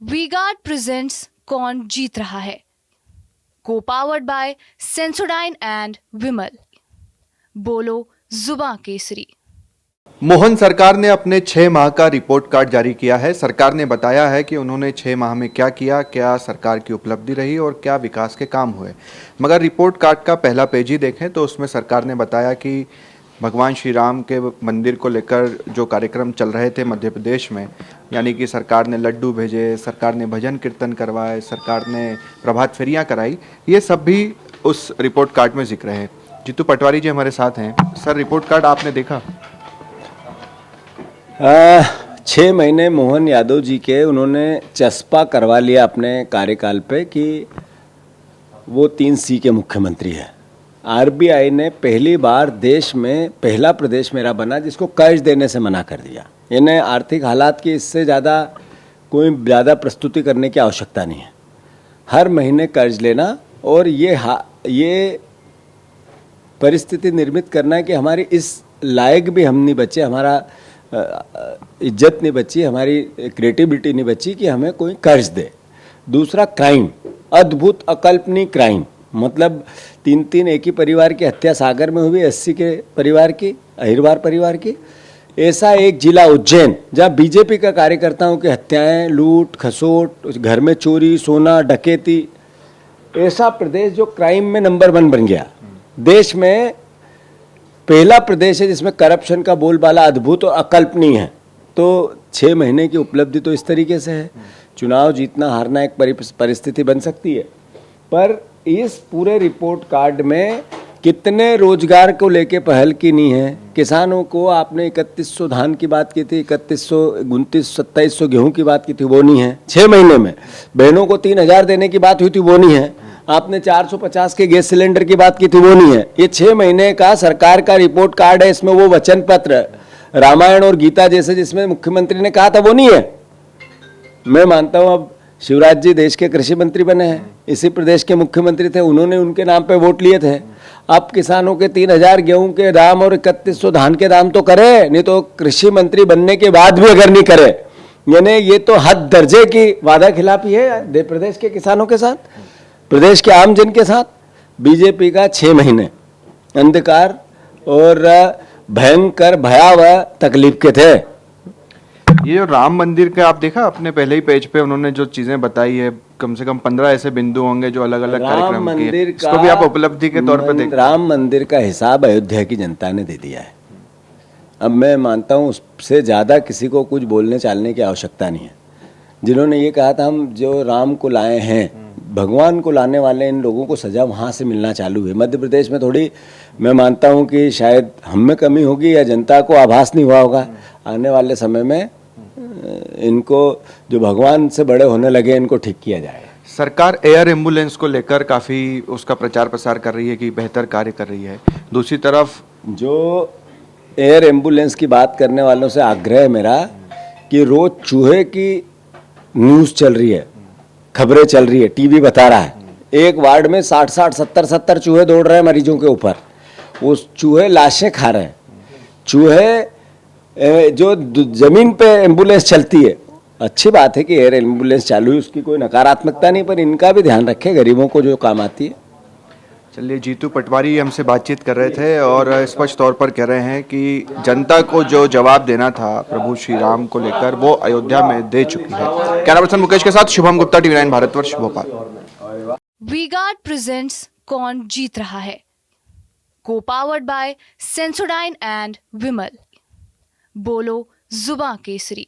We Guard presents कौन जीत रहा है, co powered by Sensodyne and Vimal. बोलो जुबां केसरी। मोहन सरकार ने अपने 6 माह का रिपोर्ट कार्ड जारी किया है। सरकार ने बताया है कि उन्होंने 6 माह में क्या किया, क्या सरकार की उपलब्धि रही और क्या विकास के काम हुए। मगर रिपोर्ट कार्ड का पहला पेज ही देखें तो उसमें सरकार ने बताया कि भगवान श्री राम के मंदिर को लेकर जो कार्यक्रम चल रहे थे मध्य प्रदेश में, यानी कि सरकार ने लड्डू भेजे, सरकार ने भजन कीर्तन करवाए, सरकार ने प्रभात फेरियाँ कराई, ये सब भी उस रिपोर्ट कार्ड में जिक्र है। जीतू पटवारी जी हमारे साथ हैं। सर, रिपोर्ट कार्ड आपने देखा? 6 महीने मोहन यादव जी के उन्होंने चस्पा करवा लिया अपने कार्यकाल पे कि वो 3C के मुख्यमंत्री है। आरबीआई ने पहली बार देश में पहला प्रदेश मेरा बना जिसको कर्ज देने से मना कर दिया। यानी आर्थिक हालात की इससे ज़्यादा कोई ज़्यादा प्रस्तुति करने की आवश्यकता नहीं है। हर महीने कर्ज लेना और ये परिस्थिति निर्मित करना है कि हमारी इस लायक भी हम नहीं बचे, हमारा इज्जत नहीं बची, हमारी क्रिएटिविटी नहीं बची कि हमें कोई कर्ज दे। दूसरा, क्राइम, अद्भुत अकल्पनीय क्राइम, मतलब 3 एक ही परिवार की हत्या सागर में हुई, 80 के परिवार की, अहिरवार परिवार की। ऐसा एक जिला उज्जैन जहाँ बीजेपी का कार्यकर्ताओं की हत्याएं, लूट खसोट, घर में चोरी, सोना, डकैती, ऐसा प्रदेश जो क्राइम में नंबर 1 बन गया। देश में पहला प्रदेश है जिसमें करप्शन का बोलबाला अद्भुत और अकल्पनीय है। तो 6 महीने की उपलब्धि तो इस तरीके से है। चुनाव जीतना हारना एक परिस्थिति बन सकती है, पर इस पूरे रिपोर्ट कार्ड में कितने रोजगार को लेके पहल की नहीं है। किसानों को आपने 3100 धान की बात की थी, 3100, 2700 गेहूं की बात की थी, वो नहीं है 6 महीने में। बहनों को 3000 देने की बात हुई थी, वो नहीं है। आपने 450 के गैस सिलेंडर की बात की थी, वो नहीं है। ये 6 महीने का सरकार का रिपोर्ट कार्ड है। इसमें वो वचन पत्र रामायण और गीता जैसे जिसमें मुख्यमंत्री ने कहा था, वो नहीं है। मैं मानता हूं अब शिवराज जी देश के कृषि मंत्री बने हैं, इसी प्रदेश के मुख्यमंत्री थे, उन्होंने उनके नाम पे वोट लिए थे। अब किसानों के 3000 गेहूं के दाम और 3100 धान के दाम तो करे, नहीं तो कृषि मंत्री बनने के बाद भी अगर नहीं करे, यानी ये तो हद दर्जे की वादा खिलाफी है प्रदेश के किसानों के साथ, प्रदेश के आम जन के साथ। बीजेपी का 6 महीने अंधकार और भयंकर भयावह तकलीफ के थे। ये जो राम मंदिर का आप देखा अपने पहले ही पेज पे उन्होंने जो चीजें बताई है, कम से कम 15 ऐसे बिंदु होंगे जो अलग अलग कार्यक्रम किए। इसको भी आप उपलब्धि के तौर पर देख। राम मंदिर का हिसाब अयोध्या की जनता ने दे दिया है। अब मैं मानता हूँ उससे ज़्यादा किसी को कुछ बोलने चालने की आवश्यकता नहीं है। जिन्होंने ये कहा था हम जो राम को लाए हैं, भगवान को लाने वाले इन लोगों को सजा वहाँ से मिलना चालू है। मध्य प्रदेश में थोड़ी मैं मानता हूँ कि शायद हम में कमी होगी या जनता को आभास नहीं हुआ होगा। आने वाले समय में इनको जो भगवान से बड़े होने लगे इनको ठीक किया जाएगा। सरकार एयर एम्बुलेंस को लेकर काफ़ी उसका प्रचार प्रसार कर रही है कि बेहतर कार्य कर रही है। दूसरी तरफ जो एयर एम्बुलेंस की बात करने वालों से आग्रह है मेरा कि रोज चूहे की न्यूज़ चल रही है, खबरें चल रही है, टीवी बता रहा है एक वार्ड में 60-60, 70-70 चूहे दौड़ रहे हैं मरीजों के ऊपर। वो चूहे लाशें खा रहे हैं। चूहे जो जमीन पे एम्बुलेंस चलती है, अच्छी बात है कि एयर एम्बुलेंस चालू है, उसकी कोई नकारात्मकता नहीं, पर इनका भी ध्यान रखें, गरीबों को जो काम आती है। चलिए, जीतू पटवारी हमसे बातचीत कर रहे थे और स्पष्ट तौर पर कह रहे हैं कि जनता को जो जवाब देना था प्रभु श्री राम को लेकर वो अयोध्या में दे चुकी है। कैमरा पर्सन मुकेश के साथ Shubham Gupta, TV9 Bharatvarsh, Bhopal. V Guard presents कौन जीत रहा है, co powered by Sensodyne and Vimal. बोलो जुबां केसरी।